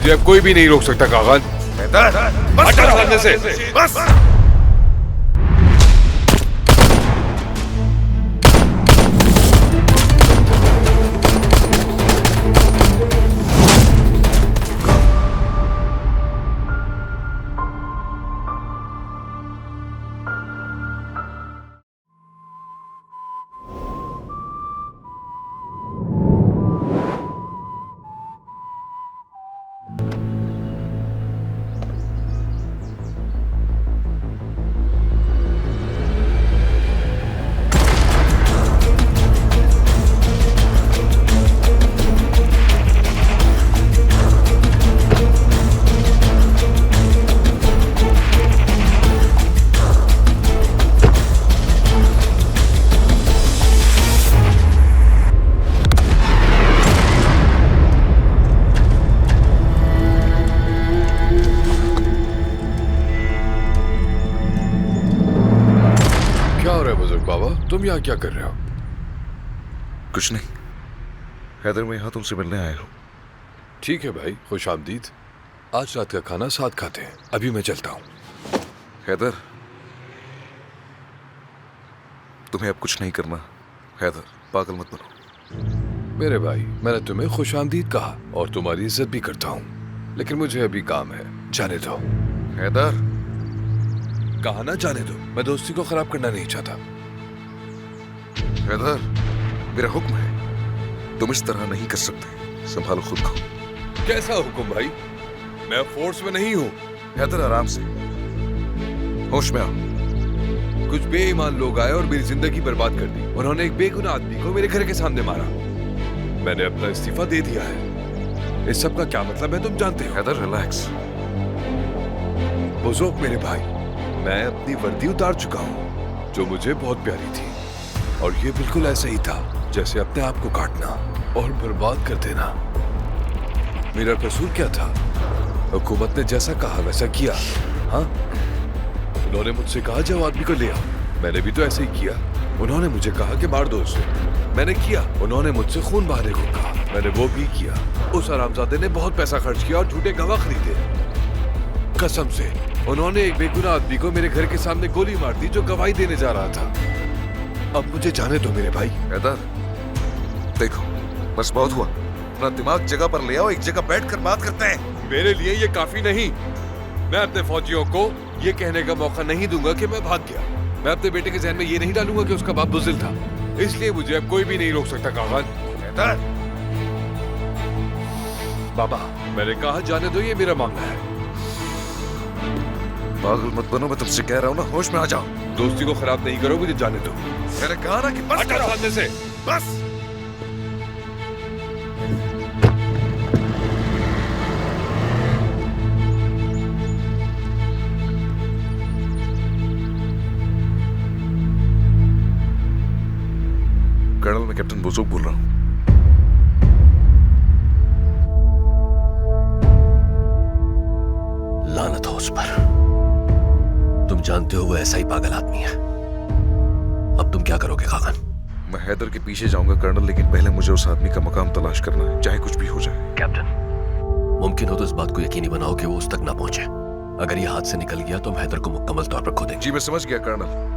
मुझे अब कोई भी नहीं रोक सकता कागन। हटा सामने से। बस। तुम यहाँ क्या कर रहे हो? कुछ नहीं, हैदर मैं यहाँ तुमसे मिलने आया हूँ। ठीक है भाई, खुश आमदीद। आज रात का खाना साथ खाते हैं। अभी मैं चलता हूँ। हैदर, तुम्हें अब कुछ नहीं करना। हैदर, पागल मत बनो। मेरे भाई, मैंने तुम्हें खुश आमदीद कहा और तुम्हारी इज्जत भी करता हूँ, लेकिन मुझे अभी काम है, जाने दो। हैदर, कहा ना जाने दो, मैं दोस्ती को खराब करना नहीं चाहता। हैदर, मेरा हुक्म है, तुम इस तरह नहीं कर सकते। संभालो खुद को। कैसा हुक्म भाई? मैं फोर्स में नहीं हूँ। हैदर, आराम से, होश में आओ। कुछ बेईमान लोग आए और मेरी जिंदगी बर्बाद कर दी। उन्होंने एक बेगुनाह आदमी को मेरे घर के सामने मारा। मैंने अपना इस्तीफा दे दिया है। इस सब का क्या मतलब है तुम जानते हो? हैदर, रिलैक्स। बुजुर्ग मेरे भाई, मैं अपनी वर्दी उतार चुका हूँ जो मुझे बहुत प्यारी थी, और ये बिल्कुल ऐसा ही था जैसे अपने आप को काटना और बर्बाद कर देना। मेरा कसूर क्या था? हुकूमत ने जैसा कहा वैसा किया। हाँ, उन्होंने मुझसे कहा जाओ आदमी को ले आओ, मैंने भी तो ऐसे ही किया। उन्होंने मुझे कहा कि मार दो उसे, मैंने किया। उन्होंने मुझसे खून बहाने को कहा, मैंने वो भी किया। उस हरामजादे ने बहुत पैसा खर्च किया और झूठे गवाह खरीदे। कसम से, उन्होंने एक बेगुनाह आदमी को मेरे घर के सामने गोली मार दी जो गवाही देने जा रहा था। अब मुझे जाने दो मेरे भाई। हैदर, देखो, बस बहुत हुआ। अपना दिमाग जगह पर ले आओ, एक जगह बैठकर बात करते हैं। मेरे लिए ये काफी नहीं। मैं अपने फौजियों को ये कहने का मौका नहीं दूंगा कि मैं भाग गया। मैं अपने बेटे के जहन में ये नहीं डालूंगा कि उसका बाप बुज़दिल था। इसलिए मुझे अब कोई भी नहीं रोक सकता कागन। हैदर, बाबा, मैंने कहा जाने दो, ये मेरा मामला है। पागल मत बनो, मैं तुमसे कह रहा हूँ ना, होश में आ जाओ। दोस्ती को खराब नहीं करो, मुझे जाने दो। मैंने कहा ना कि बस हटा सामने से। बस। कर्नल, मैं कैप्टन बुजुर्ग बोल रहा हूँ। लानत हो उस पर। तुम जानते हो वो ऐसा ही पागल आदमी है। अब तुम क्या करोगे कागन? मैं हैदर के पीछे जाऊंगा कर्नल, लेकिन पहले मुझे उस आदमी का मकाम तलाश करना है, चाहे कुछ भी हो जाए। कैप्टन, मुमकिन हो तो इस बात को यकीनी बनाओ कि वो उस तक ना पहुंचे। अगर ये हाथ से निकल गया तो हम हैदर को मुकम्मल तौर पर खो देंगे। जी, मैं समझ गया कर्नल।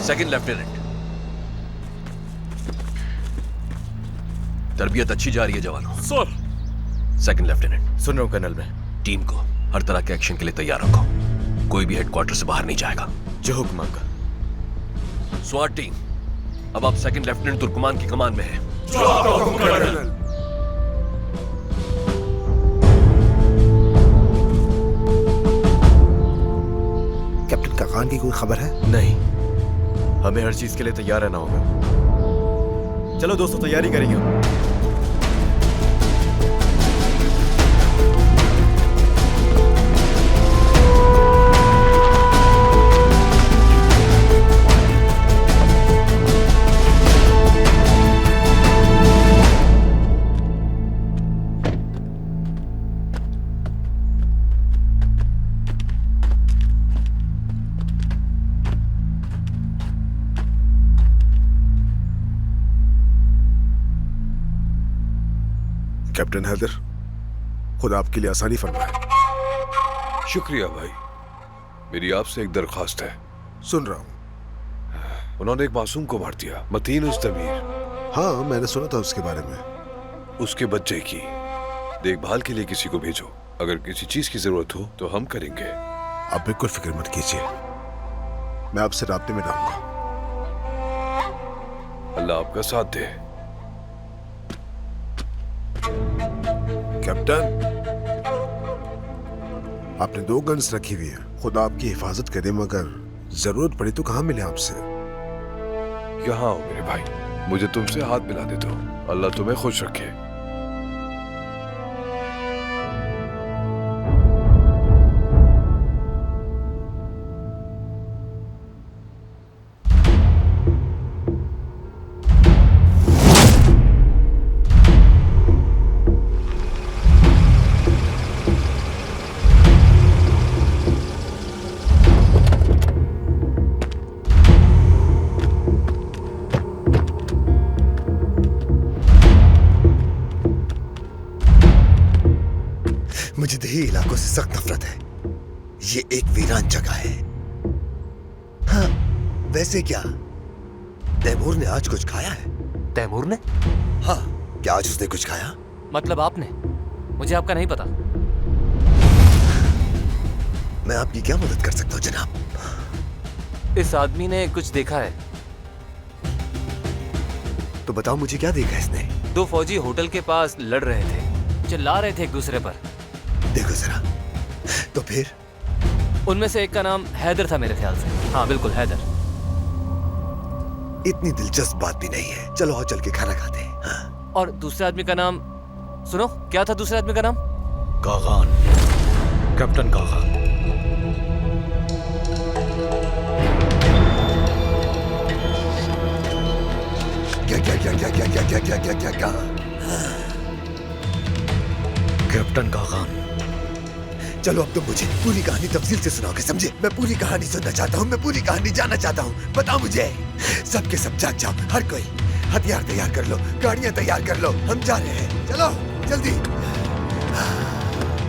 सेकंड लेफ्टिनेंट, तरबियत अच्छी जा रही है जवानों। सर। सेकंड लेफ्टिनेंट, सुन रहा हूं कर्नल। में टीम को हर तरह के एक्शन के लिए तैयार रखो। कोई भी हेडक्वार्टर से बाहर नहीं जाएगा। जो हुक्म आपका। स्वाट टीम, अब आप सेकंड लेफ्टिनेंट तुर्कमान की कमान में है। कागान की कोई खबर है? नहीं, हमें हर चीज के लिए तैयार रहना होगा। चलो दोस्तों, तैयारी करेंगे हम। कैप्टन हैदर, खुदा आपके लिए आसानी फरमाए। शुक्रिया भाई। मेरी आपसे एक दरख्वास्त है। सुन रहा हूँ। उन्होंने एक मासूम को मार दिया, मतीन उस दमीर। हाँ, मैंने सुना था उसके बारे में। उसके बच्चे की देखभाल के लिए किसी को भेजो। अगर किसी चीज की जरूरत हो तो हम करेंगे। आप बिल्कुल फिक्र मत कीजिए, मैं आपसे राब्ते में रहूंगा। अल्लाह आपका साथ दे। कैप्टन, आपने 2 गन्स रखी हुई है। खुदा आपकी हिफाजत करे, मगर जरूरत पड़ी तो कहाँ मिले आपसे? यहाँ हो मेरे भाई, मुझे तुमसे हाथ मिला दे दो। अल्लाह तुम्हें खुश रखे। मुझे दही इलाकों से सख्त नफरत है। ये एक वीरान जगह है। हाँ, वैसे क्या तैमूर ने आज कुछ खाया है? तैमूर ने? हाँ, क्या आज उसने कुछ खाया? मतलब आपने? मुझे आपका नहीं पता। मैं आपकी क्या मदद कर सकता हूँ जनाब? इस आदमी ने कुछ देखा है। तो बताओ मुझे, क्या देखा इसने? 2 फौजी होटल के पास लड़ रहे थे, चिल्ला रहे थे एक दूसरे पर। देखो जरा। तो फिर? उनमें से एक का नाम हैदर था मेरे ख्याल से। हाँ बिल्कुल, हैदर। इतनी दिलचस्प बात भी नहीं है। चलो आओ, चल के खाना खाते हैं। हाँ। और दूसरे आदमी का नाम सुनो, क्या था दूसरे आदमी का नाम? कागान, कैप्टन कागान। क्या क्या क्या क्या क्या क्या क्या क्या क्या क्या क्या? कैप्टन कागान। चलो अब तुम मुझे पूरी कहानी तफसील से सुनाओगे, समझे? मैं पूरी कहानी सुनना चाहता हूँ, मैं पूरी कहानी जानना चाहता हूँ। बताओ मुझे। सब के सब जाग जाओ, हर कोई हथियार तैयार कर लो, गाड़ियां तैयार कर लो, हम जा रहे हैं। चलो जल्दी।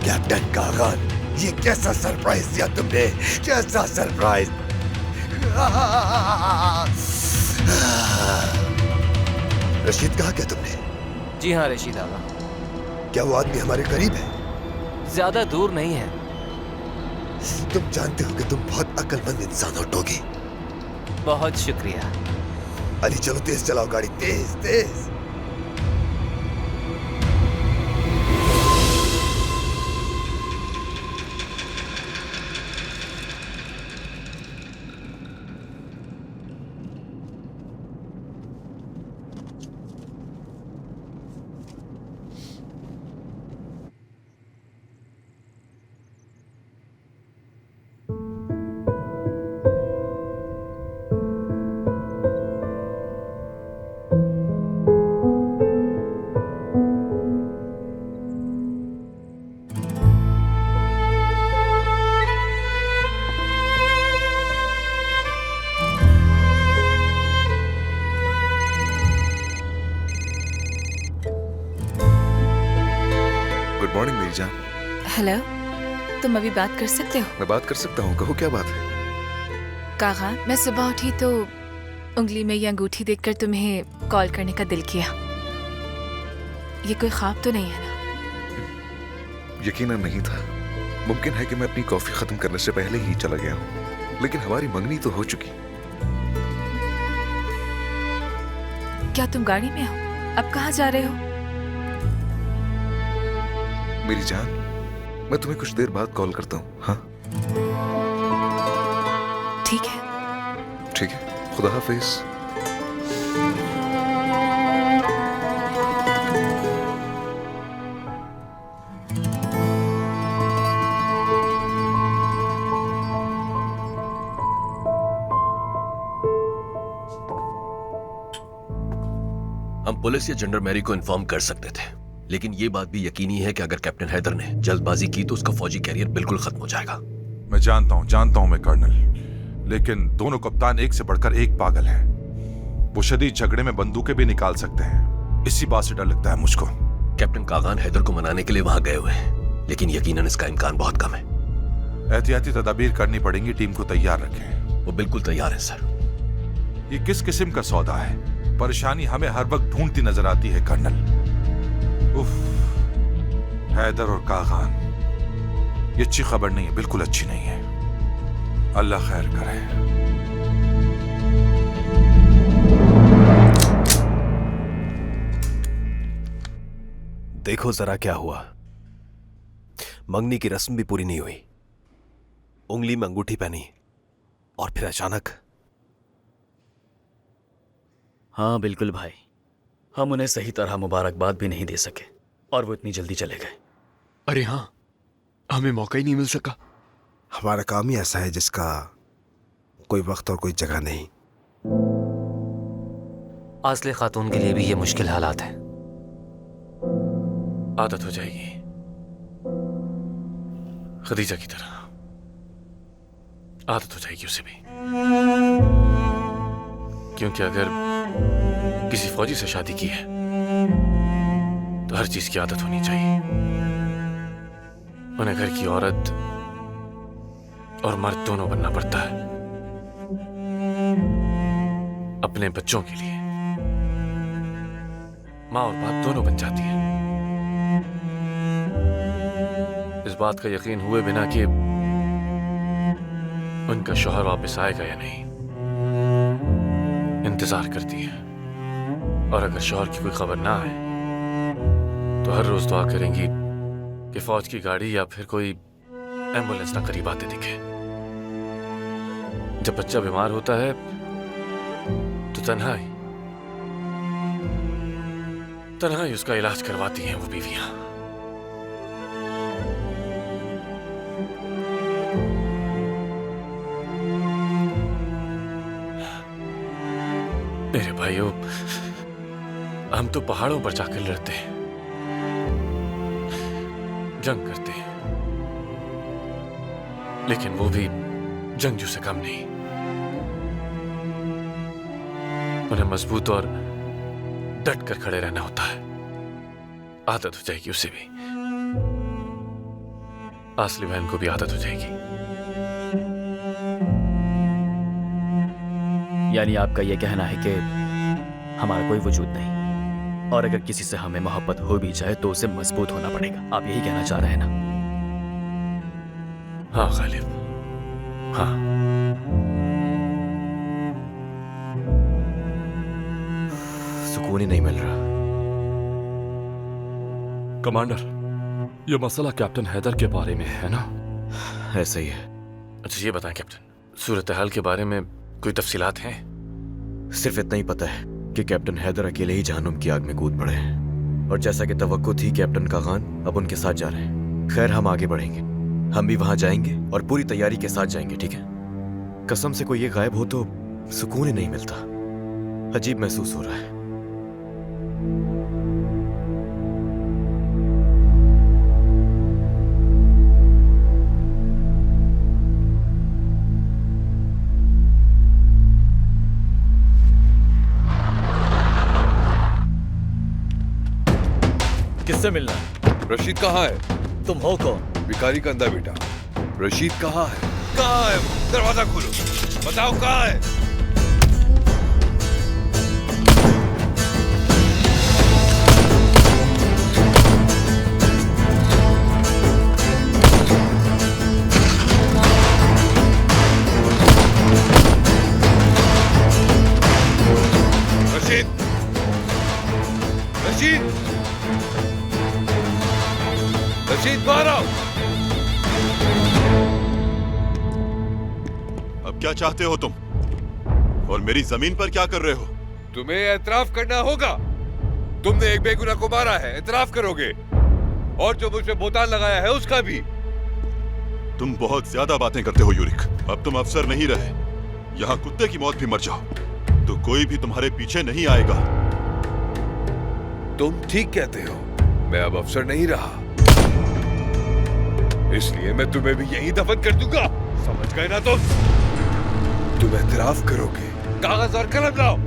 कैप्टन कागान, ये कैसा सरप्राइज दिया तुमने? कैसा सरप्राइज! रशीद कहा क्या तुमने? जी हाँ रशीद आगा। क्या वो आदमी हमारे करीब है? ज्यादा दूर नहीं है। तुम जानते हो कि तुम बहुत अक्लमंद इंसान हो टोगी। बहुत शुक्रिया। अली चलो, तेज चलाओ गाड़ी, तेज तेज। गुड मॉर्निंग मेरी जान। हेलो, तुम अभी बात कर सकते हो? मैं बात कर सकता हूँ, कहो क्या बात है? कागा, मैं सुबह उठी तो उंगली में ये अंगूठी देखकर तुम्हें कॉल करने का दिल किया। ये कोई ख्वाब तो नहीं है ना? यकीनन नहीं था। मुमकिन है कि मैं अपनी कॉफी खत्म करने से पहले ही चला गया हूँ, लेकिन हमारी मंगनी तो हो चुकी। क्या तुम गाड़ी में हो? अब कहाँ जा रहे हो? मेरी जान, मैं तुम्हें कुछ देर बाद कॉल करता हूँ। हाँ ठीक है। ठीक है, खुदा हाफिज। हम पुलिस या जनरल को इन्फॉर्म कर सकते थे, लेकिन ये बात भी यकीनी है कि अगर कैप्टन हैदर ने जल्दबाजी की तो उसका फौजी कैरियर बिल्कुल खत्म हो जाएगा। मैं जानता हूं मैं कर्नल, लेकिन दोनों कप्तान एक से बढ़कर एक पागल हैं। वो शदीद झगड़े में बंदूकें भी निकाल सकते हैं। इसी बात से डर लगता है मुझको। कैप्टन कागान हैदर को मनाने के लिए वहां गए हुए हैं, लेकिन यकीनन इसका इम्कान बहुत कम है। एहतियाती तदाबीर करनी पड़ेंगी, टीम को तैयार रखें। वो बिल्कुल तैयार है सर। ये किस किस्म का सौदा है? परेशानी हमें हर वक्त ढूंढती नजर आती है कर्नल। उफ, हैदर और कागान, ये अच्छी खबर नहीं है, बिल्कुल अच्छी नहीं है। अल्लाह खैर करे। देखो जरा क्या हुआ। मंगनी की रस्म भी पूरी नहीं हुई, उंगली में अंगूठी पहनी और फिर अचानक। हाँ बिल्कुल भाई, हम उन्हें सही तरह मुबारकबाद भी नहीं दे सके और वो इतनी जल्दी चले गए। अरे हाँ, हमें मौका ही नहीं मिल सका। हमारा काम ही ऐसा है जिसका कोई वक्त और कोई जगह नहीं। आसले खातून के लिए भी ये मुश्किल हालात हैं। आदत हो जाएगी खदीजा की तरह, आदत हो जाएगी उसे भी। क्योंकि अगर किसी फौजी से शादी की है तो हर चीज की आदत होनी चाहिए। उन्हें घर की औरत और मर्द दोनों बनना पड़ता है अपने बच्चों के लिए। माँ और बाप दोनों बन जाती है। इस बात का यकीन हुए बिना कि उनका शौहर वापस आएगा या नहीं इंतजार करती है, और अगर शौहर की कोई खबर ना आए तो हर रोज दुआ करेंगी कि फौज की गाड़ी या फिर कोई एम्बुलेंस ना करीब आते दिखे। जब बच्चा बीमार होता है तो तन्हाई उसका इलाज करवाती हैं वो बीवियां। मेरे भाइयों, हम तो पहाड़ों पर जाकर लड़ते हैं, जंग करते हैं, लेकिन वो भी जंगजू से कम नहीं। उन्हें मजबूत और डट कर खड़े रहना होता है। आदत हो जाएगी उसे भी, आसली बहन को भी आदत हो जाएगी। यानी आपका यह कहना है कि हमारा कोई वजूद नहीं, और अगर किसी से हमें मोहब्बत हो भी जाए तो उसे मजबूत होना पड़ेगा। आप यही कहना चाह रहे हैं ना? हाँ गालिब, हाँ। सुकून ही नहीं मिल रहा। कमांडर, ये मसला कैप्टन हैदर के बारे में है ना? ऐसा ही है। अच्छा ये बताएं कैप्टन, सूरत हाल के बारे में कोई तफसीलात हैं? सिर्फ इतना ही पता है कि कैप्टन हैदर अकेले ही जहन्नुम की आग में कूद पड़े हैं, और जैसा कि तवक्को थी कैप्टन कागान अब उनके साथ जा रहे हैं। खैर, हम आगे बढ़ेंगे, हम भी वहां जाएंगे और पूरी तैयारी के साथ जाएंगे, ठीक है? कसम से कोई ये गायब हो तो सुकून ही नहीं मिलता। अजीब महसूस हो रहा है। किससे मिलना? रशीद कहाँ है? तुम हो कौन? भिखारी का अंधा बेटा। रशीद कहाँ है? कहाँ है? दरवाजा खोलो, बताओ कहाँ है? रशीद, रशीद, रशीद बाहर आओ। अब क्या चाहते हो तुम? और मेरी जमीन पर क्या कर रहे हो? तुम्हें एतराफ करना होगा। तुमने एक बेगुनाह को मारा है, एतराफ करोगे। और जो मुझ पे बोतान लगाया है उसका भी। तुम बहुत ज्यादा बातें करते हो यूरिक। अब तुम अफसर नहीं रहे। यहाँ कुत्ते की मौत भी मर जाओ तो कोई भी तुम्हारे पीछे नहीं आएगा। तुम ठीक कहते हो, मैं अब अफसर नहीं रहा, इसलिए मैं तुम्हें भी यहीं दफन कर दूंगा। समझ गए ना तुम एतराफ करोगे। कागज और कलम लाओ।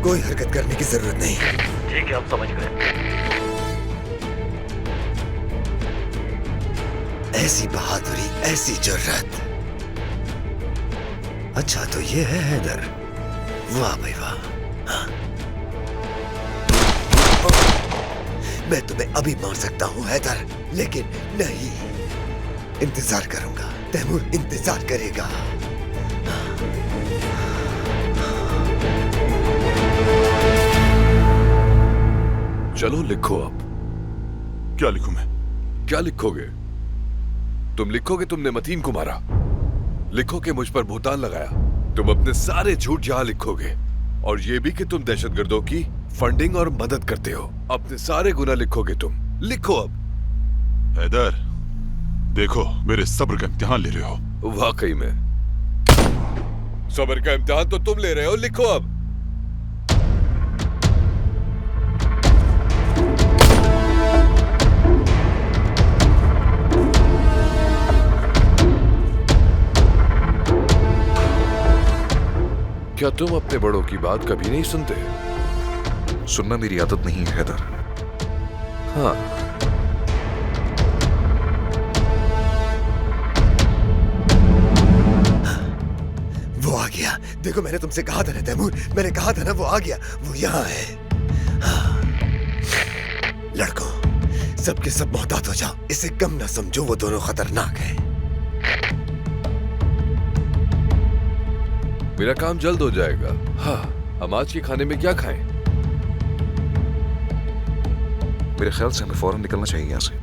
कोई हरकत करने की जरूरत नहीं। ठीक है, हम समझ गए। ऐसी बहादुरी, ऐसी जुर्रत। अच्छा तो ये है हैदर। वाह भाई वाह। हाँ। मैं तुम्हें अभी मार सकता हूं हैदर, लेकिन नहीं, इंतजार करूंगा। तैमूर इंतजार करेगा। चलो लिखो अब। क्या लिखूं मैं? क्या लिखोगे? तुम लिखोगे तुमने मतीन को मारा, लिखोगे मुझ पर भूतान लगाया, तुम अपने सारे झूठ यहां लिखोगे, और ये भी कि तुम दहशतगर्दों की फंडिंग और मदद करते हो। अपने सारे गुनाह लिखोगे तुम। लिखो अब। हैदर, देखो मेरे सब्र का इम्तिहान ले रहे हो। वाकई में सब्र का इम्तिहान तो तुम ले रहे हो। लिखो अब। क्या तुम अपने बड़ों की बात कभी नहीं सुनते? सुनना मेरी आदत नहीं है हैदर। हाँ, वो आ गया। देखो मैंने तुमसे कहा था ना तैमूर, मैंने कहा था ना वो आ गया। वो यहाँ है। हाँ। लड़कों, सबके सब मोहतात हो जाओ। इसे कम ना समझो, वो दोनों खतरनाक हैं। मेरा काम जल्द हो जाएगा। हाँ, हम आज के खाने में क्या खाएं? मेरे ख्याल से हमें फौरन निकलना चाहिए यहाँ से।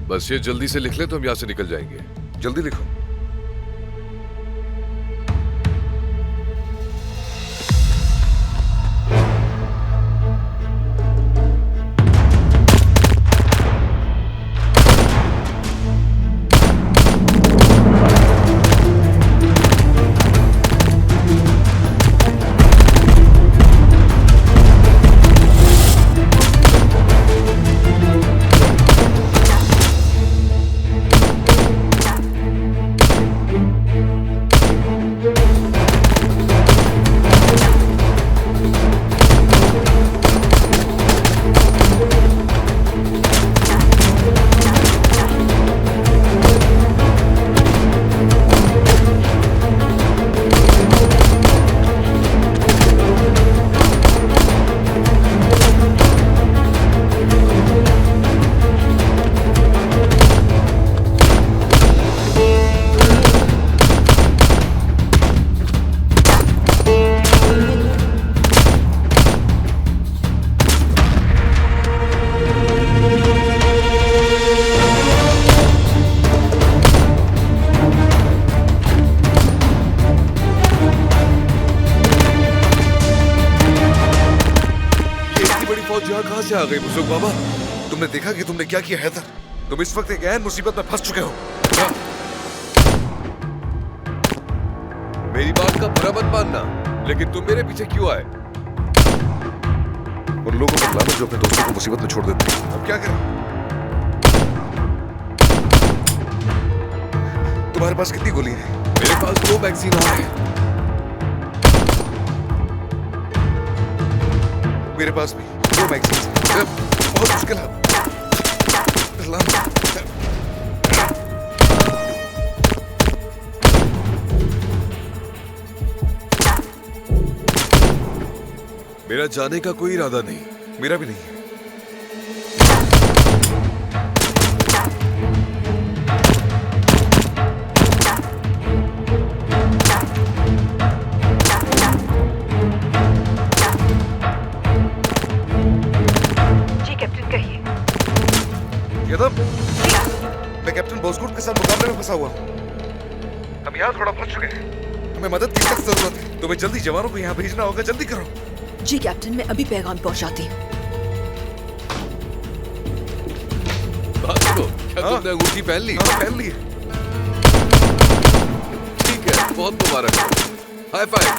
बस ये जल्दी से लिख ले तो हम यहाँ से निकल जाएंगे। जल्दी लिखो। कहां से आ गई बुजुर्ग बाबा? तुमने देखा कि तुमने क्या किया हैदर? तुम इस वक्त एक ऐन मुसीबत में फंस चुके हो। मेरी बात का बुरा मत मानना, लेकिन तुम मेरे पीछे क्यों आए? उन लोगों को बुलाना जो अपने दोस्तों को मुसीबत में छोड़ देते हैं। अब क्या करें? तुम्हारे पास कितनी गोलियां हैं? मेरे पास 2 मैगजीन और है। मेरे पास भी 2 मैगजीन हैं। बहुत मुश्किल है। मेरा जाने का कोई इरादा नहीं। मेरा भी नहीं है। जी कैप्टन कहिए। यादव, मैं कैप्टन बोसगुट के साथ मुकाबले में फंसा हुआ हूँ। हम यहाँ थोड़ा फंस चुके हैं। हमें मदद की सख्त जरूरत है। तुम्हें जल्दी जवानों को यहाँ भेजना होगा। जल्दी करो। जी कैप्टन, मैं अभी पैगाम पहुंचाती हूँ। बात सुनो, क्या तुमने अंगूठी पहन ली? हाँ, पहन ली। ठीक है, बहुत मुबारक। High five.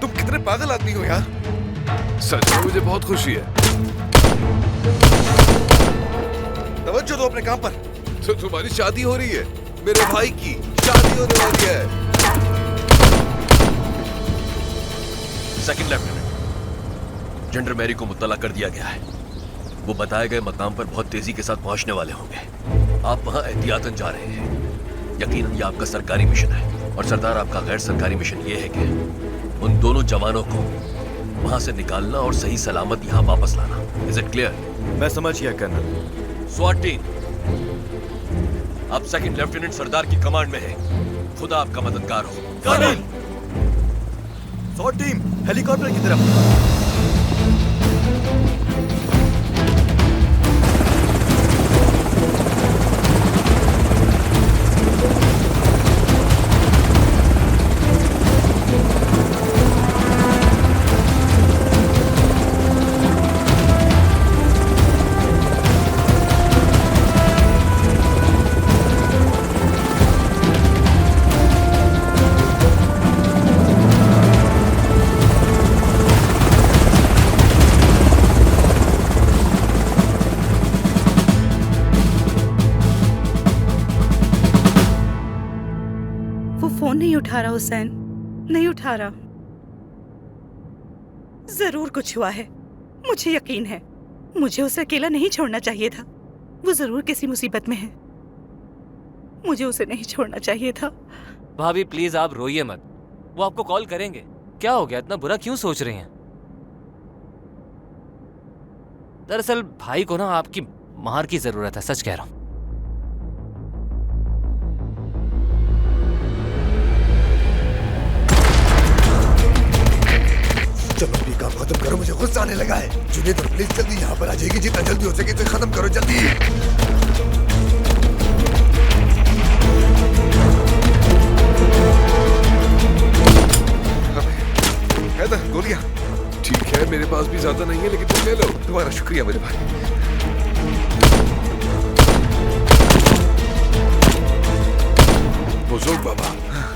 तुम कितने पागल आदमी हो यार। सच में मुझे बहुत खुशी है। तवज्जो दो अपने काम पर। तो तुम्हारी शादी हो रही है? मेरे भाई की शादी होने वाली है। सेकंड लेफ्टिनेंट, जनरल मैरी को मुत्तला कर दिया गया है। वो बताए गए मकाम पर बहुत तेजी के साथ पहुंचने वाले होंगे। आप वहां एहतियातन जा रहे हैं। यकीनन ये आपका सरकारी मिशन है और सरदार आपका गैर सरकारी मिशन ये है कि उन दोनों जवानों को वहां से निकालना और सही सलामत यहाँ वापस लाना। Is it clear? मैं समझ गया कर्नल। स्वाट टीम, आप सेकंड लेफ्टिनेंट सरदार की कमांड में हैं। खुदा आपका मददगार हो। कर्नल! स्वाट टीम, हेलीकॉप्टर की तरफ। नहीं उठा रहा हुसैन, नहीं उठा रहा। जरूर कुछ हुआ है, मुझे यकीन है। मुझे उसे अकेला नहीं छोड़ना चाहिए था। वो जरूर किसी मुसीबत में है। मुझे उसे नहीं छोड़ना चाहिए था। भाभी प्लीज आप रोइए मत, वो आपको कॉल करेंगे। क्या हो गया, इतना बुरा क्यों सोच रही हैं? दरअसल भाई को ना आपकी मार की जरूरत है, सच कह रहा हूं। चलो अपनी काम खत्म करो, मुझे गुस्सा आने लगा है। जुनेद और पुलिस जल्दी यहाँ पर आ जाएगी। जितना जल्दी हो सके तो खत्म करो जल्दी। हैदर, गोलियां। ठीक है, मेरे पास भी ज्यादा नहीं है, लेकिन तुम ले लो। तुम्हारा शुक्रिया मेरे भाई। बुजुर्ग बाबा,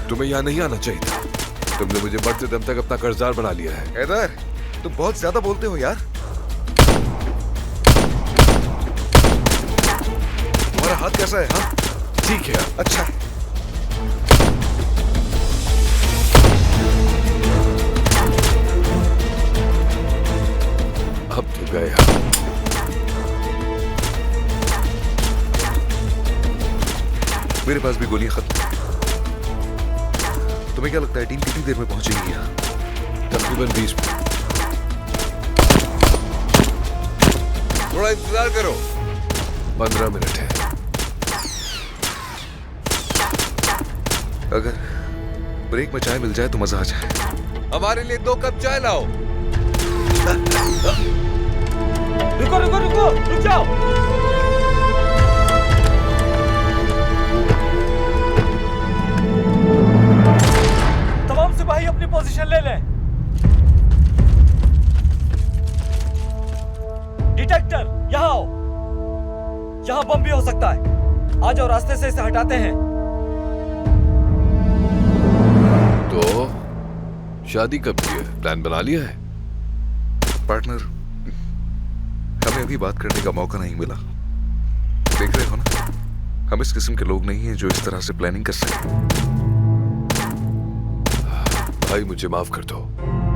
तुम्हें यहाँ नहीं आना चाहिए था। तुमने मुझे मरते दम तक अपना कर्जदार बना लिया है। हैदर, तुम बहुत ज्यादा बोलते हो यार। तुम्हारा हाथ कैसा है? हाँ ठीक है, अच्छा है। अब तो गया। मेरे पास भी गोलियां खत्म। तुम्हें क्या लगता है टीम कितनी देर में पहुंचेगी यहाँ? तकरीबन 20 मिनट। थोड़ा इंतजार करो। 15 मिनट है। अगर ब्रेक में चाय मिल जाए तो मजा आ जाए। हमारे लिए 2 कप चाय लाओ। रुको रुको रुको, रुक जाओ। तमाम सिपाही अपनी पोजीशन ले लें। डिटेक्टर यहाँ आओ। यहाँ बम भी हो सकता है। आ जाओ, रास्ते से इसे हटाते हैं। तो शादी कब की है? प्लान बना लिया है? पार्टनर, हमें अभी बात करने का मौका नहीं मिला। देख रहे हो ना, हम इस किस्म के लोग नहीं हैं जो इस तरह से प्लानिंग कर सकें। भाई मुझे माफ कर दो,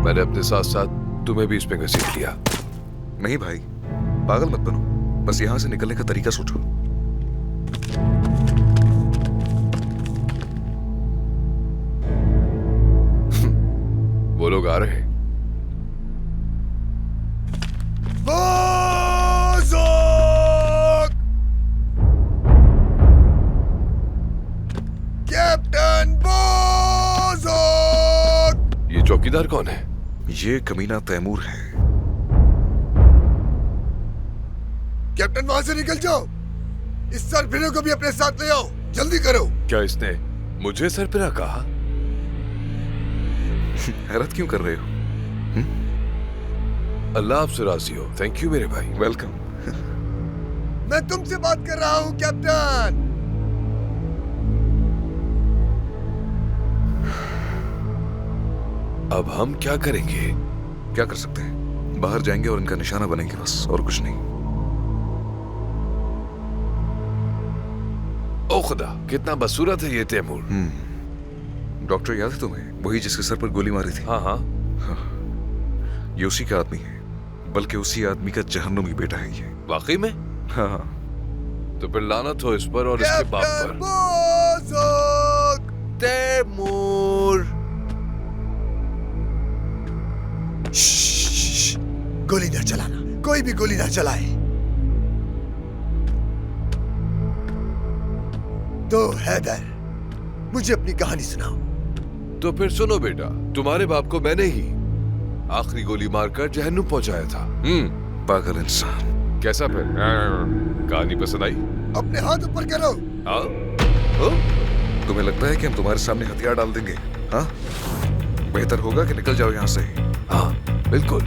मैंने अपने साथ साथ तुम्हें भी इसमें घसीट लिया। नहीं भाई, पागल मत बनो, बस यहां से निकलने का तरीका सोचो। वो लोग आ रहे हैं। कैप्टन बोज़ोक! ये चौकीदार कौन है? ये कमीना तैमूर है। कैप्टन वहां से निकल जाओ, इस सरफिरे को भी अपने साथ ले आओ, जल्दी करो। क्या इसने मुझे सरपिरा कहा? हैरत क्यों कर रहे हो? अल्लाह आपसे राजी हो। थैंक यू मेरे भाई। वेलकम। मैं तुमसे बात कर रहा हूं कैप्टन। अब हम क्या करेंगे? क्या कर सकते हैं? बाहर जाएंगे और इनका निशाना बनेंगे, बस और कुछ नहीं। ओ खुदा, कितना बदसूरत है ये तैमूर। डॉक्टर याद है तुम्हें? वही जिसके सर पर गोली मारी थी। हाँ हाँ, ये उसी का आदमी है, बल्कि उसी आदमी का जहन्नुमी बेटा है ये। वाकई में? हाँ। तो फिर लानत हो इस पर और इसके बाप पर। तैमूर! गोली न चलाना, कोई भी गोली न चलाए। तो हैदर, मुझे अपनी कहानी सुनाओ। तो फिर सुनो बेटा, तुम्हारे बाप को मैंने ही आखिरी गोली मारकर जहन्नुम पहुंचाया था। पागल इंसान। कैसा फिर? कहानी पसंद आई? अपने हाथ ऊपर करो। हाँ? तुम्हें लगता है कि हम तुम्हारे सामने हथियार डाल देंगे? हाँ? बेहतर होगा कि निकल जाओ यहाँ से। हाँ, बिल्कुल।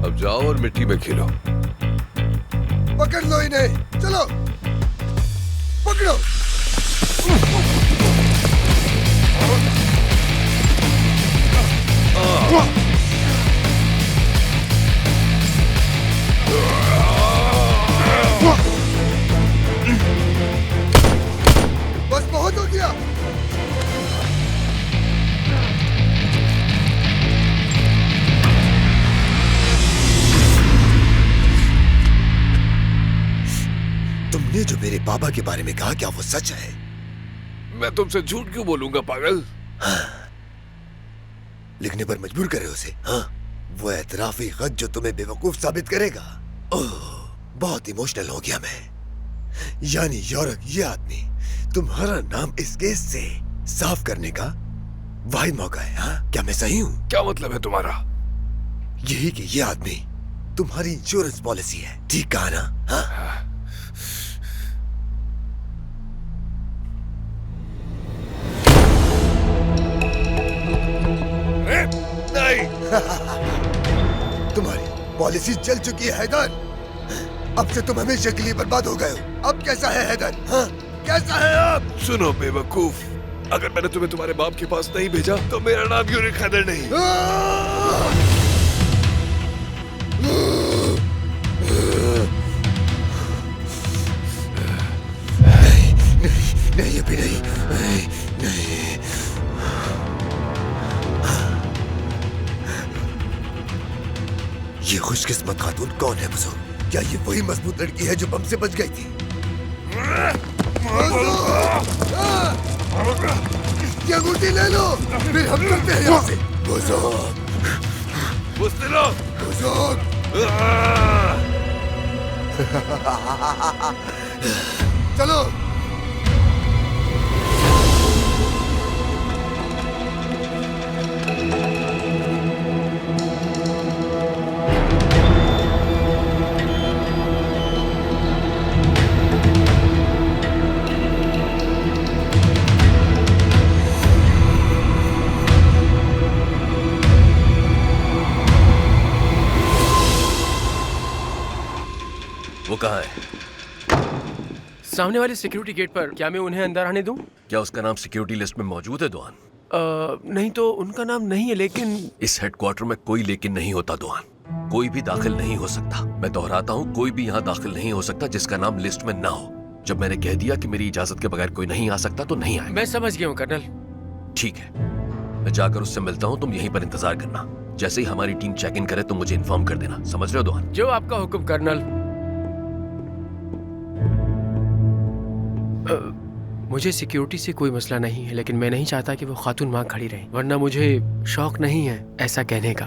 अब जाओ और मिट्टी में खेलो। पकड़ लो इन्हें, चलो पकड़ो। बस बहुत हो गया। तुमने जो मेरे बाबा के बारे में कहा, क्या वो सच है? मैं तुमसे झूठ क्यों बोलूंगा पागल? हाँ। लिखने पर मजबूर करे उसे। हाँ? वो एतराफी खत जो तुम्हें बेवकूफ साबित करेगा। ओह, बहुत इमोशनल हो गया मैं। यानी यौरक, ये आदमी तुम्हारा नाम इस केस से साफ करने का वाहिद मौका है। हाँ? क्या मैं सही हूँ? क्या मतलब है तुम्हारा? यही कि ये आदमी तुम्हारी इंश्योरेंस पॉलिसी है, ठीक कहा ना? हाँ? नहीं। तुम्हारी पॉलिसी चल चुकी है हैदर। अब से तुम हमेशा के लिए बर्बाद हो गए हो। अब कैसा है हैदर? हाँ? कैसा है अब? सुनो बेवकूफ, अगर मैंने तुम्हें तुम्हारे बाप के पास नहीं भेजा तो मेरा नाम यूरिक हैदर नहीं। नहीं, अभी नहीं, नहीं। ये खुशकिस्मत खातून कौन है बुजुर्ग? क्या ये वही मजबूत लड़की है जो बम से बच गई थी? ये अंगूठी ले लो, फिर हम चलते हैं यहाँ से। बुजुर्ग, बुजुर्ग। चलो। वो कहाँ है? सामने वाले सिक्योरिटी गेट पर। क्या मैं उन्हें अंदर आने दूं? क्या उसका नाम सिक्योरिटी लिस्ट में मौजूद है दुआन? नहीं तो उनका नाम नहीं है, लेकिन इस हेडक्वार्टर में कोई लेकिन नहीं होता दुआन। कोई भी दाखिल नहीं हो सकता। मैं दोहराता हूँ, कोई भी यहाँ दाखिल नहीं हो सकता जिसका नाम लिस्ट में ना हो। जब मैंने कह दिया कि मेरी इजाजत के बगैर कोई नहीं आ सकता तो नहीं आएगा। मैं समझ गया हूँ कर्नल। ठीक है, मैं जाकर उससे मिलता हूँ, तुम यहीं पर इंतजार करना। जैसे ही हमारी टीम चेक इन करे तो मुझे इन्फॉर्म कर देना, समझ रहे हो दोहान? जो आपका हुक्म कर्नल। मुझे सिक्योरिटी से कोई मसला नहीं है, लेकिन मैं नहीं चाहता कि वो खातून वहां खड़ी रहे, वरना मुझे शौक नहीं है ऐसा कहने का।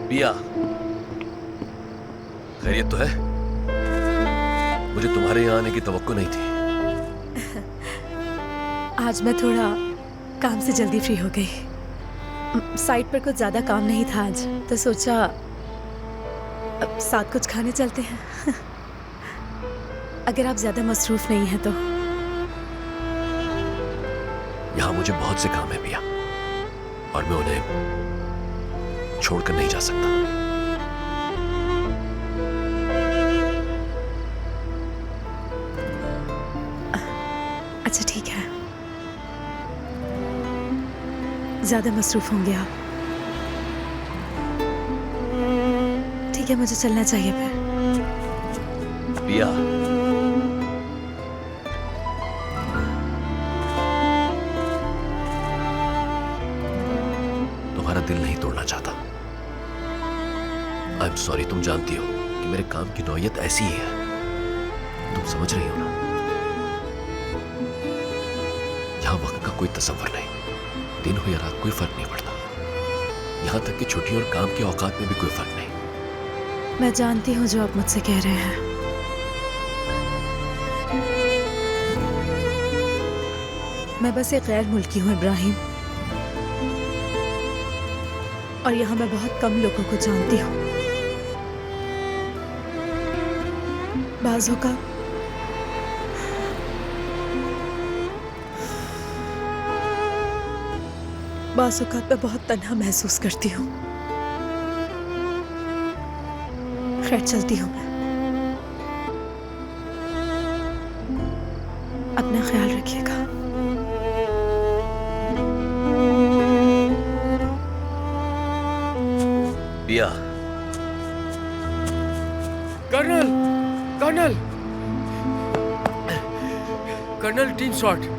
पिया, खैरियत तो है? मुझे तुम्हारे यहाँ आने की तवक्को नहीं थी। आज मैं थोड़ा काम से जल्दी फ्री हो गई। साइट पर कुछ ज्यादा काम नहीं था आज, तो सोचा अब साथ कुछ खाने चलते हैं। अगर आप ज्यादा मसरूफ नहीं हैं तो। यहाँ मुझे बहुत से काम है पिया, और मैं उन्हें छोड़कर नहीं जा सकता। अच्छा ठीक है, ज्यादा मसरूफ होंगे आप। ठीक है, मुझे चलना चाहिए फिर। पिया, तुम्हारा दिल नहीं तोड़ना चाहता। आई एम सॉरी, तुम जानती हो कि मेरे काम की नौयत ऐसी ही है। तुम समझ रही हो ना? यहां वक्त का कोई तस्वर नहीं, दिन हो या रात कोई फर्क नहीं पड़ता। यहां तक कि छुट्टी और काम के औकात में भी कोई फर्क नहीं। मैं जानती हूँ जो आप मुझसे कह रहे हैं। मैं बस एक गैर मुल्की हूँ इब्राहिम, और यहाँ मैं बहुत कम लोगों को जानती हूँ। बाज़ों का मैं बहुत तन्हा महसूस करती हूँ। खैर, चलती हूँ मैं। अपना ख्याल रखिएगा। पिया। Colonel, colonel, colonel, team shot.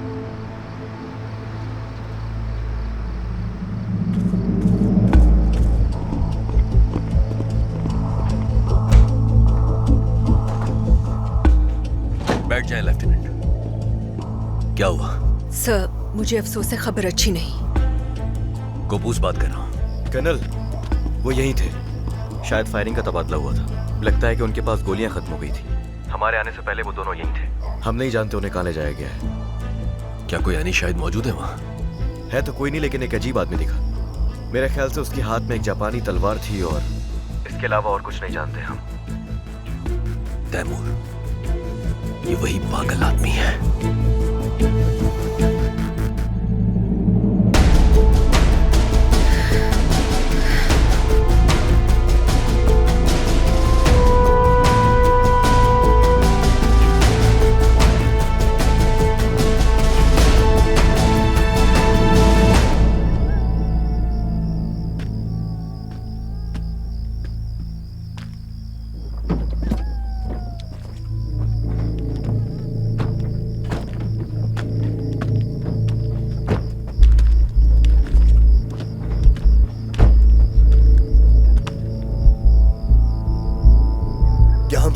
बैठ जाए लेफ्टिनेंट। क्या हुआ? सर, मुझे अफसोस है, खबर अच्छी नहीं। गोपूस बात कर रहा हूँ। कर्नल, वो यहीं थे। शायद फायरिंग का तबादला हुआ था। लगता है कि उनके पास गोलियां खत्म हो गई थी। हमारे आने से पहले वो दोनों यहीं थे। हम नहीं जानते उन्हें कहाँ ले जाया गया है। क्या कोई यानी शायद मौजूद है वहाँ? है तो कोई नहीं, लेकिन एक अजीब आदमी दिखा। मेरे ख्याल से उसके हाथ में एक जापानी तलवार थी, और इसके अलावा और कुछ नहीं जानते हम। तैमूर, ये वही पागल आदमी है।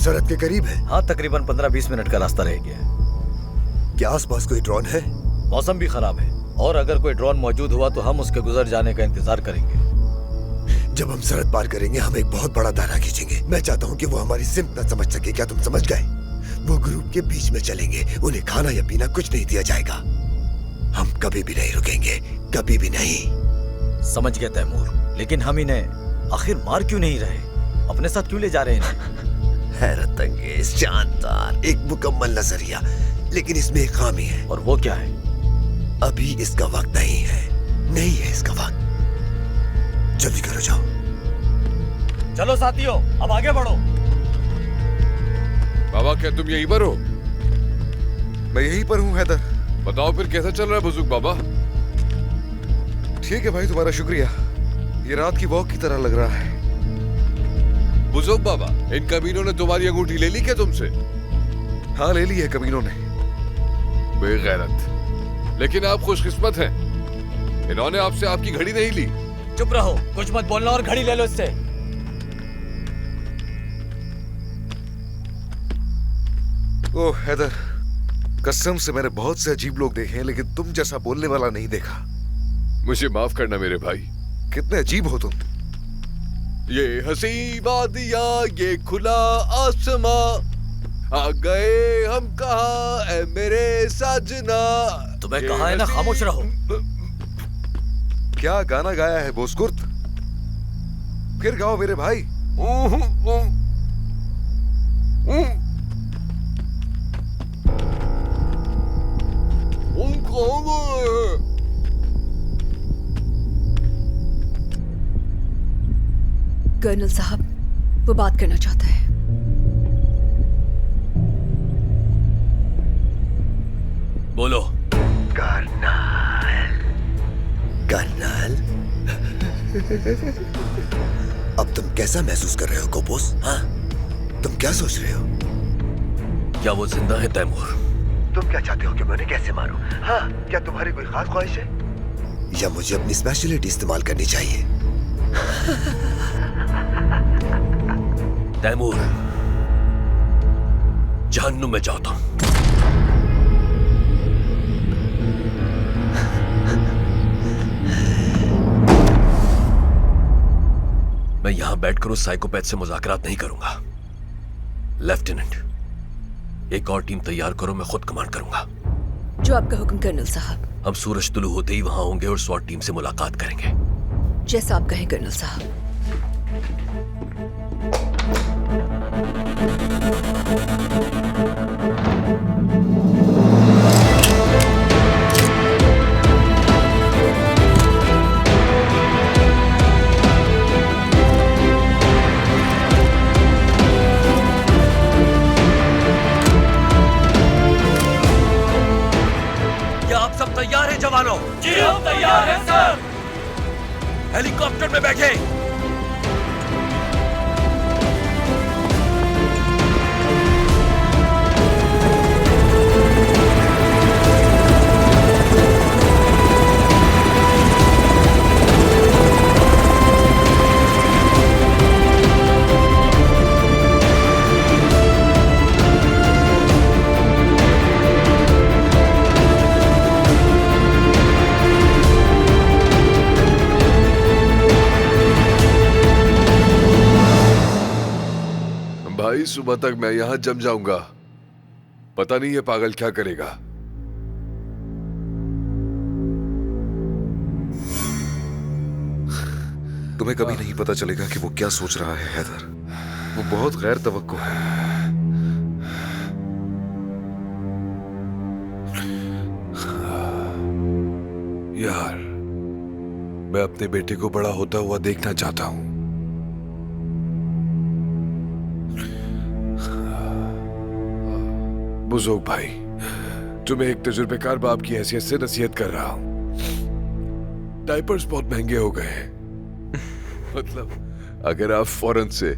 सरहद के करीब है? हाँ, तकरीबन 15-20 मिनट का रास्ता रह गया है। क्या आसपास कोई ड्रोन है? मौसम भी खराब है, और अगर कोई ड्रोन मौजूद हुआ तो हम उसके गुजर जाने का इंतजार करेंगे। जब हम सरहद पार करेंगे, हम एक बहुत बड़ा दायरा खींचेंगे। मैं चाहता हूँ कि वो हमारी सिमत न समझ सके। क्या तुम समझ गए? वो ग्रुप के बीच में चलेंगे, उन्हें खाना या पीना कुछ नहीं दिया जाएगा। हम कभी भी नहीं रुकेंगे, कभी भी नहीं। समझ गया तैमूर, लेकिन हम इन्हें आखिर मार क्यों नहीं रहे? अपने साथ क्यों ले जा रहे हैं? हैरत अंगेज, शानदार, एक मुकम्मल नजरिया, लेकिन इसमें एक खामी है। और वो क्या है? अभी इसका वक्त नहीं है, नहीं है इसका वक्त। जल्दी करो, जाओ। चलो साथियों, अब आगे बढ़ो। बाबा, क्या तुम यहीं पर हो? मैं यहीं पर हूँ हैदर। बताओ फिर कैसा चल रहा है बुजुर्ग बाबा? ठीक है भाई, तुम्हारा शुक्रिया। ये रात की वॉक की तरह लग रहा है। बुजुर्ग बाबा, इन कमीनों ने तुम्हारी अंगूठी ले ली क्या तुमसे? हाँ, ले ली है कमीनों ने। बेगैरत। लेकिन आप खुशकिस्मत हैं, इन्होंने आपसे आपकी घड़ी नहीं ली। चुप रहो, कुछ मत बोलना और घड़ी ले लो इससे। ओह हैदर, कसम से मैंने बहुत से अजीब लोग देखे हैं, लेकिन तुम जैसा बोलने वाला नहीं देखा। मुझे माफ करना मेरे भाई। कितने अजीब हो तुम। ये हंसी वादियां, ये खुला आसमां, आ गए हम कहाँ ऐ मेरे साजना। तुम्हें कहा है ना खामोश रहो। क्या गाना गाया है बोस्कुर्त? फिर गाओ मेरे भाई। कर्नल साहब, वो बात करना चाहता है। बोलो। कर्नल, कर्नल, अब तुम कैसा महसूस कर रहे हो कोपोस? हाँ, तुम क्या सोच रहे हो? क्या वो जिंदा है तैमूर? तुम क्या चाहते हो कि मैं उन्हें कैसे मारूं? हाँ, क्या तुम्हारी कोई खास ख्वाहिश है? या मुझे अपनी स्पेशलिटी इस्तेमाल करनी चाहिए? तैमूर, जहन्नुम में जाता हूं। मैं यहां बैठकर उस साइकोपैथ से मुज़ाकरात नहीं करूंगा। लेफ्टिनेंट, एक और टीम तैयार करो, मैं खुद कमांड करूंगा। जो आपका हुक्म कर्नल साहब। हम सूरज तुलू होते ही वहां होंगे और स्वॉट टीम से मुलाकात करेंगे। जैसा आप कहें कर्नल साहब। क्या आप सब तैयार हैं जवानों? जी हम तैयार हैं सर। हेलीकॉप्टर में बैठे। भाई, सुबह तक मैं यहां जम जाऊंगा। पता नहीं ये पागल क्या करेगा। तुम्हें कभी नहीं पता चलेगा कि वो क्या सोच रहा है हैदर। वो बहुत गैर तवक्को है। यार, मैं अपने बेटे को बड़ा होता हुआ देखना चाहता हूं। बुजुर्ग भाई, तुम्हें एक तजुर्बेकार बाप की हैसियत से नसीहत कर रहा हूं। डायपर्स बहुत महंगे हो गए हैं। मतलब, अगर आप फौरन से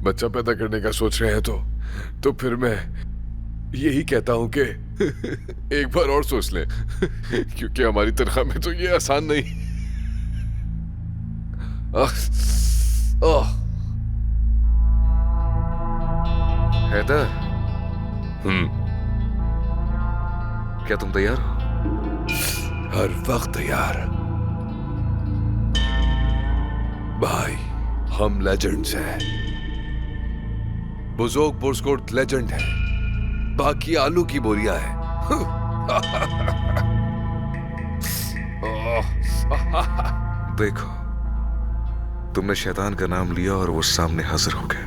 बच्चा पैदा करने का सोच रहे हैं तो फिर मैं यही कहता हूं कि एक बार और सोच लें, क्योंकि हमारी तनख्वाह में तो ये आसान नहीं। हैदर, क्या तुम तैयार हो? हर वक्त तैयार भाई। हम लेजेंड्स हैं। बुजुर्ग बोस्कुर्त लेजेंड है, बाकी आलू की बोरियां हैं। देखो, तुमने शैतान का नाम लिया और वो सामने हाजिर हो गया।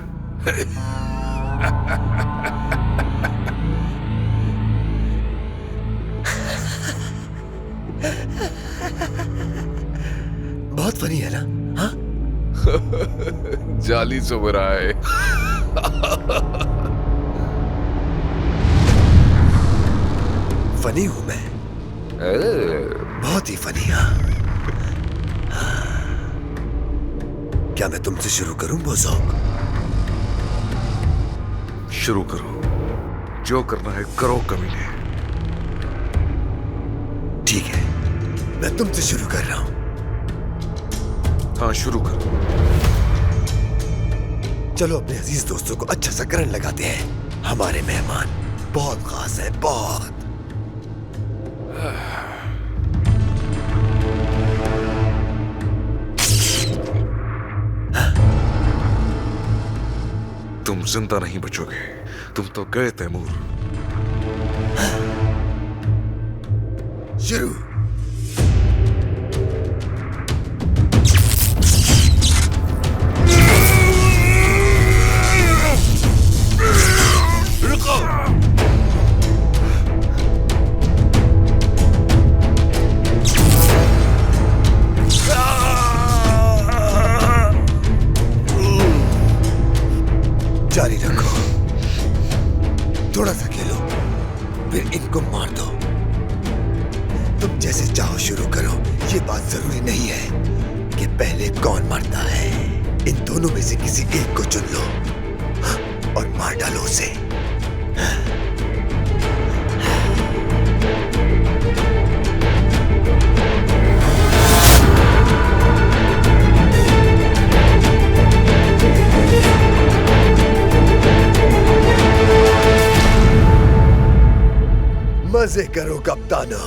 बहुत फनी है ना? हाँ? जाली सुन रहा है। फनी हूं मैं, बहुत ही फनी। हाँ, क्या मैं तुमसे शुरू करूं बोजोक? शुरू करो, जो करना है करो कमीने। ठीक है, मैं तुमसे शुरू कर रहा हूं। हाँ शुरू करो। चलो अपने अजीज दोस्तों को अच्छा सा करंट लगाते हैं। हमारे मेहमान बहुत खास है, बहुत। तुम जिंदा नहीं बचोगे, तुम तो गए तैमूर। शुरू। रुको। जारी रखो, थोड़ा सा खेलो, फिर इनको मार दो। तुम जैसे चाहो शुरू करो। ये बात जरूरी नहीं है कि पहले कौन मरता है। इन दोनों में से किसी एक को चुन लो और मार डालो उसे। मजे करो कप्ताना।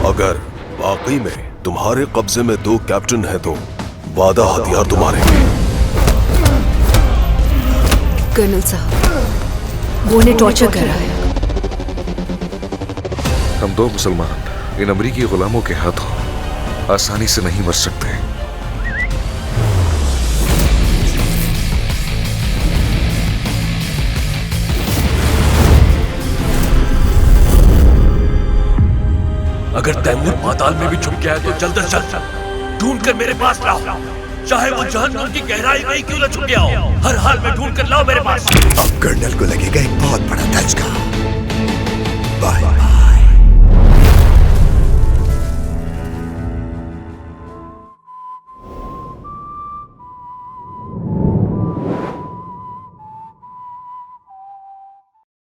अगर वाकई में तुम्हारे कब्जे में 2 कैप्टन है तो वादा हथियार तुम्हारे। कर्नल साहब, वो उन्हें टॉर्चर कर रहा है। हम 2 मुसलमान इन अमरीकी गुलामों के हाथों आसानी से नहीं मर सकते। अगर तैमूर पाताल में भी छुप गया है तो जल्द से जल्द ढूंढ कर मेरे पास लाओ, चाहे वो जहन्नुम की गहराई में ही क्यों न छुप गया हो। हर हाल में ढूंढ कर लाओ मेरे पास। अब कर्नल को लगेगा एक बहुत बड़ा धचका।